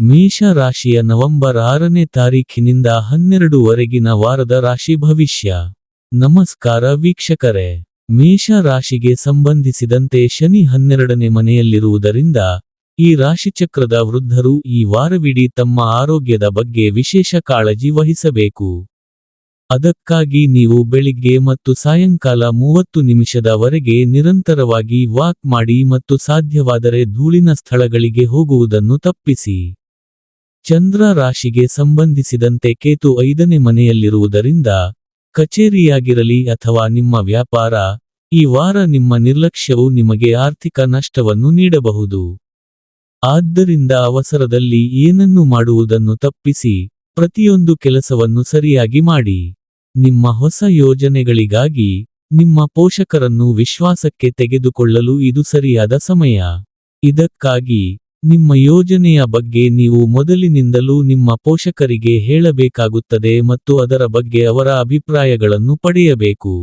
ಮೇಷ ರಾಶಿಯ ನವೆಂಬರ್ 6ನೇ ತಾರೀಖಿನಿಂದ 12 ವರೆಗಿನ ವಾರದ ರಾಶಿ ಭವಿಷ್ಯ. ನಮಸ್ಕಾರ ವೀಕ್ಷಕರೇ. ಮೇಷ ರಾಶಿಗೆ ಸಂಬಂಧಿಸಿದಂತೆ ಶನಿ 12ನೇ ಮನೆಯಲ್ಲಿರುವುದರಿಂದ ಈ ರಾಶಿಚಕ್ರದ ವೃದ್ಧರು ಈ ವಾರವಿಡೀ ತಮ್ಮ ಆರೋಗ್ಯದ ಬಗ್ಗೆ ವಿಶೇಷ ಕಾಳಜಿ ವಹಿಸಬೇಕು. ಅದಕ್ಕಾಗಿ ನೀವು ಬೆಳಿಗ್ಗೆ ಮತ್ತು ಸಾಯಂಕಾಲ 30 ನಿಮಿಷದ ವರೆಗೆ ನಿರಂತರವಾಗಿ ವಾಕ್ ಮಾಡಿ ಮತ್ತು ಸಾಧ್ಯವಾದರೆ ಧೂಳಿನ ಸ್ಥಳಗಳಿಗೆ ಹೋಗುವುದನ್ನು ತಪ್ಪಿಸಿ. ಚಂದ್ರ ರಾಶಿಗೆ ಸಂಬಂಧಿಸಿದಂತೆ ಕೇತು 5ನೇ ಮನೆಯಲ್ಲಿರುವುದರಿಂದ ಕಚೇರಿಯಾಗಿರಲಿ ಅಥವಾ ನಿಮ್ಮ ವ್ಯಾಪಾರ, ಈ ವಾರ ನಿಮ್ಮ ನಿರ್ಲಕ್ಷ್ಯವು ನಿಮಗೆ ಆರ್ಥಿಕ ನಷ್ಟವನ್ನು ನೀಡಬಹುದು. ಆದ್ದರಿಂದ ಅವಸರದಲ್ಲಿ ಏನನ್ನು ಮಾಡುವುದನ್ನು ತಪ್ಪಿಸಿ, ಪ್ರತಿಯೊಂದು ಕೆಲಸವನ್ನು ಸರಿಯಾಗಿ ಮಾಡಿ. ನಿಮ್ಮ ಹೊಸ ಯೋಜನೆಗಳಿಗಾಗಿ ನಿಮ್ಮ ಪೋಷಕರನ್ನು ವಿಶ್ವಾಸಕ್ಕೆ ತೆಗೆದುಕೊಳ್ಳಲು ಇದು ಸರಿಯಾದ ಸಮಯ. ಇದಕ್ಕಾಗಿ ನಿಮ್ಮ ಯೋಜನೆಯ ಬಗ್ಗೆ ನೀವು ಮೊದಲಿನಿಂದಲೂ ನಿಮ್ಮ ಪೋಷಕರಿಗೆ ಹೇಳಬೇಕಾಗುತ್ತದೆ ಮತ್ತು ಅದರ ಬಗ್ಗೆ ಅವರ ಅಭಿಪ್ರಾಯಗಳನ್ನು ಪಡೆಯಬೇಕು.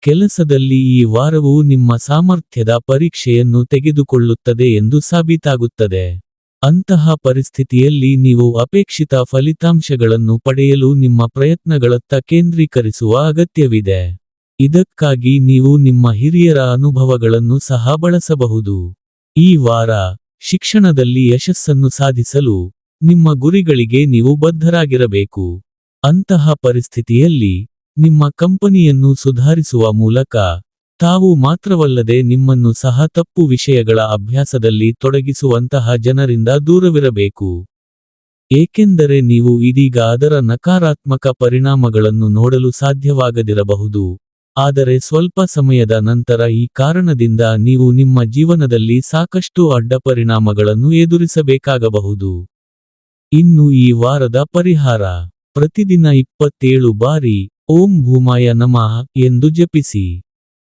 ಕೆಲಸದಲ್ಲಿ ಈ ವಾರವು ನಿಮ್ಮ ಸಾಮರ್ಥ್ಯದ ಪರೀಕ್ಷೆಯನ್ನು ತೆಗೆದುಕೊಳ್ಳುತ್ತದೆ ಎಂದು ಸಾಬೀತಾಗುತ್ತದೆ. ಅಂತಹ ಪರಿಸ್ಥಿತಿಯಲ್ಲಿ ನೀವು ಅಪೇಕ್ಷಿತ ಫಲಿತಾಂಶಗಳನ್ನು ಪಡೆಯಲು ನಿಮ್ಮ ಪ್ರಯತ್ನಗಳತ್ತ ಕೇಂದ್ರೀಕರಿಸುವ ಅಗತ್ಯವಿದೆ. ಇದಕ್ಕಾಗಿ ನೀವು ನಿಮ್ಮ ಹಿರಿಯರ ಅನುಭವಗಳನ್ನು ಸಹ ಬಳಸಬಹುದು. ಈ ವಾರ ಶಿಕ್ಷಣದಲ್ಲಿ ಯಶಸ್ಸನ್ನು ಸಾಧಿಸಲು ನಿಮ್ಮ ಗುರಿಗಳಿಗೆ ನೀವು ಬದ್ಧರಾಗಿರಬೇಕು. ಅಂತಹ ಪರಿಸ್ಥಿತಿಯಲ್ಲಿ ನಿಮ್ಮ ಕಂಪನಿಯನ್ನು ಸುಧಾರಿಸುವ ಮೂಲಕ ತಾವು ಮಾತ್ರವಲ್ಲದೆ ನಿಮ್ಮನ್ನು ಸಹ ತಪ್ಪು ವಿಷಯಗಳ ಅಭ್ಯಾಸದಲ್ಲಿ ತೊಡಗಿಸುವಂತಹ ಜನರಿಂದ ದೂರವಿರಬೇಕು. ಏಕೆಂದರೆ ನೀವು ಇದೀಗ ಅದರ ನಕಾರಾತ್ಮಕ ಪರಿಣಾಮಗಳನ್ನು ನೋಡಲು ಸಾಧ್ಯವಾಗದಿರಬಹುದು, ಆದರೆ ಸ್ವಲ್ಪ ಸಮಯದ ನಂತರ ಈ ಕಾರಣದಿಂದ ನೀವು ನಿಮ್ಮ ಜೀವನದಲ್ಲಿ ಸಾಕಷ್ಟು ಅಡ್ಡಪರಿಣಾಮಗಳನ್ನು ಎದುರಿಸಬೇಕಾಗಬಹುದು. ಇನ್ನು ಈ ವಾರದ ಪರಿಹಾರ: ಪ್ರತಿದಿನ 27 ಬಾರಿ ಓಂ ಭೂಮಾಯ ನಮಃ ಎಂದು ಜಪಿಸಿ.